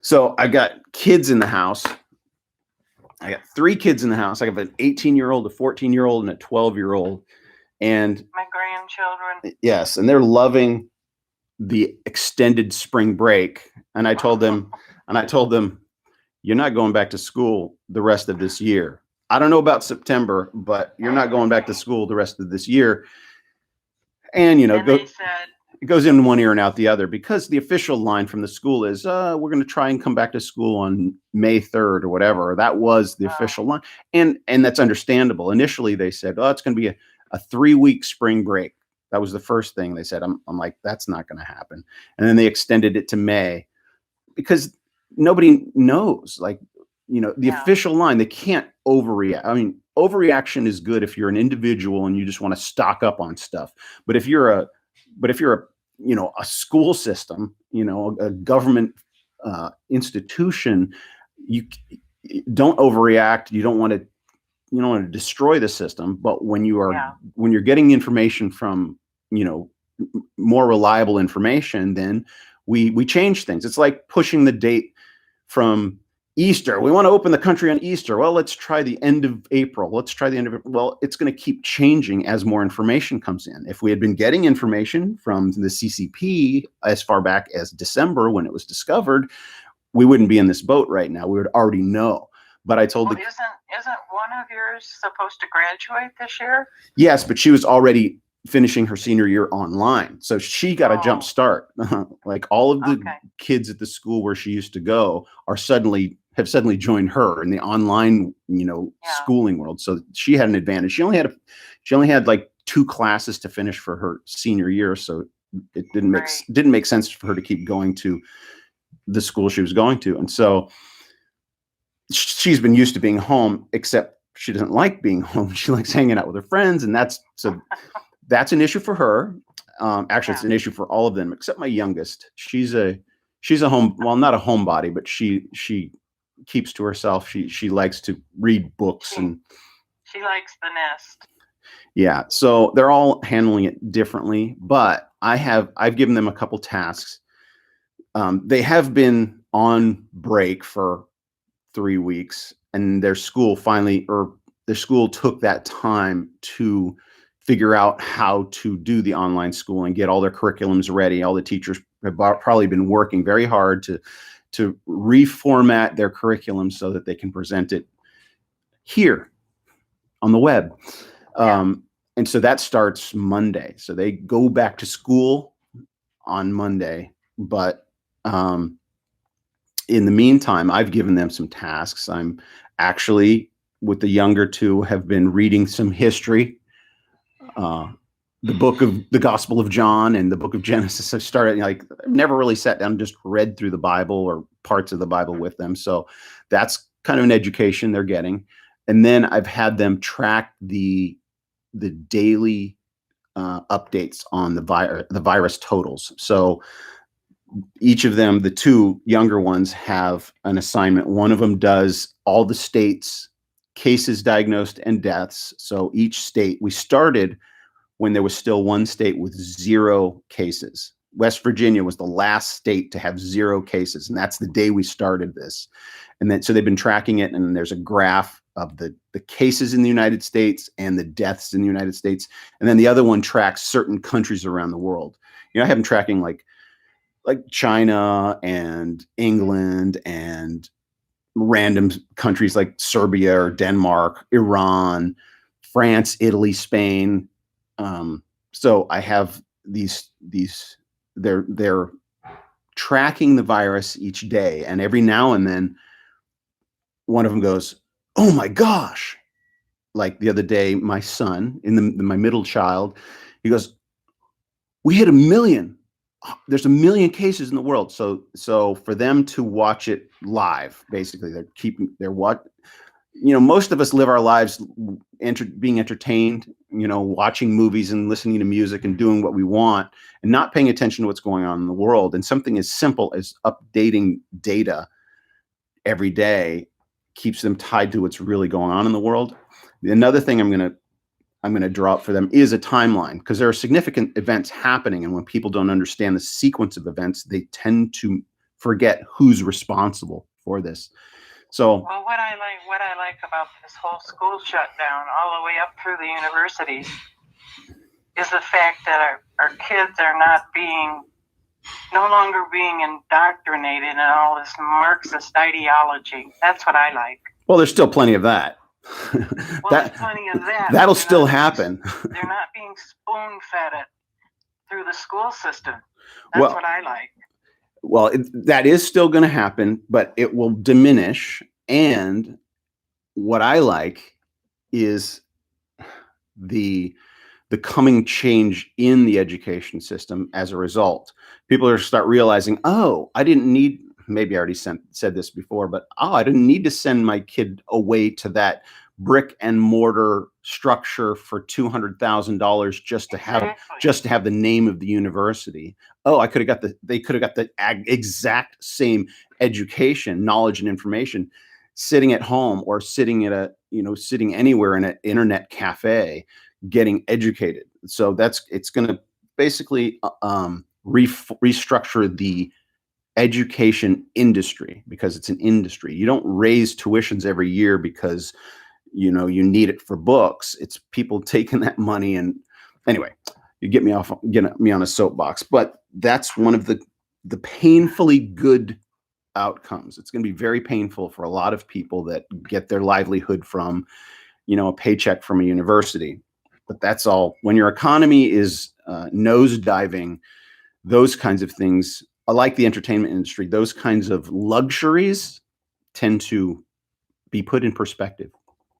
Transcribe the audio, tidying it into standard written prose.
So I got kids in the house. I got 3 kids in the house. I have an 18-year-old, a 14-year-old, and a 12-year-old. And My grandchildren. yes, and they're loving the extended spring break. And I told them, you're not going back to school the rest of this year. I don't know about September, but you're not going back to school the rest of this year. And They said, it goes in one ear and out the other, because the official line from the school is, we're going to try and come back to school on May 3rd or whatever. That was the official line. And that's understandable. Initially, they said, oh, it's going to be a 3-week spring break. That was the first thing they said. I'm like, that's not going to happen. And then they extended it to May, because nobody knows, like, the official line. They can't overreact. I mean, overreaction is good if you're an individual and you just want to stock up on stuff. But if you're a school system, a government institution, you don't overreact. You don't want to destroy the system. But when you're getting information from, more reliable information, then we change things. It's like pushing the date from Easter. We want to open the country on Easter. Well, let's try the end of April. Well, it's going to keep changing as more information comes in. If we had been getting information from the CCP as far back as December, when it was discovered, we wouldn't be in this boat right now. We would already know. But I told isn't one of yours supposed to graduate this year? Yes, but she was already finishing her senior year online. So she got a jump start. Like all of the kids at the school where she used to go have suddenly joined her in the online, schooling world. So she had an advantage. She only had like 2 classes to finish for her senior year. So it didn't make sense for her to keep going to the school she was going to. And so she's been used to being home, except she doesn't like being home. She likes hanging out with her friends. And that's an issue for her. Actually, it's an issue for all of them, except my youngest. She's a not a homebody, but she keeps to herself. She likes to read books, and she likes the nest. Yeah. So they're all handling it differently, but I've given them a couple tasks. They have been on break for 3 weeks, and their school took that time to figure out how to do the online school and get all their curriculums ready. All the teachers have probably been working very hard to reformat their curriculum so that they can present it here on the web. And so that starts Monday. So they go back to school on Monday. But in the meantime, I've given them some tasks. I'm actually, with the younger 2, have been reading some history. The book of the Gospel of John and the book of Genesis. I've never really sat down and just read through the Bible or parts of the Bible with them. So that's kind of an education they're getting. And then I've had them track the daily updates on the virus totals. So each of them, the 2 younger ones, have an assignment. One of them does all the states' cases, diagnosed, and deaths. So each state, we started when there was still one state with 0 cases. West Virginia was the last state to have 0 cases, and that's the day we started this. And then so they've been tracking it, and there's a graph of the cases in the United States and the deaths in the United States. And then the other one tracks certain countries around the world. I have them tracking like China and England and random countries like Serbia or Denmark, Iran, France, Italy, Spain. So I have they're tracking the virus each day. And every now and then one of them goes, oh my gosh. Like the other day, my son, my middle child, he goes, we hit 1 million. There's 1 million cases in the world. So for them to watch it live, basically most of us live our lives being entertained, watching movies and listening to music and doing what we want and not paying attention to what's going on in the world. And something as simple as updating data every day keeps them tied to what's really going on in the world. Another thing I'm going to draw up for them is a timeline, because there are significant events happening. And when people don't understand the sequence of events, they tend to forget who's responsible for this. So Well, what I like about this whole school shutdown, all the way up through the universities, is the fact that our kids are no longer being indoctrinated in all this Marxist ideology. That's what I like. well, there's still plenty of that. Well, there's plenty of that. That'll still happen. They're not being spoon-fed it through the school system. That's what I like. Well, that is still going to happen, but it will diminish. And what I like is the coming change in the education system as a result. People are start realizing, oh, I didn't need, maybe I already said this before, but I didn't need to send my kid away to that brick and mortar structure for $200,000 just to have the name of the university. Oh, they could have got the exact same education, knowledge, and information sitting at home or sitting at sitting anywhere in an internet cafe, getting educated. So it's going to basically restructure the education industry, because it's an industry. You don't raise tuitions every year because you need it for books. It's people taking that money. And anyway, you get me on a soapbox, but that's one of the painfully good outcomes. It's going to be very painful for a lot of people that get their livelihood from a paycheck from a university. But that's all. When your economy is nosediving, those kinds of things, like the entertainment industry, those kinds of luxuries tend to be put in perspective.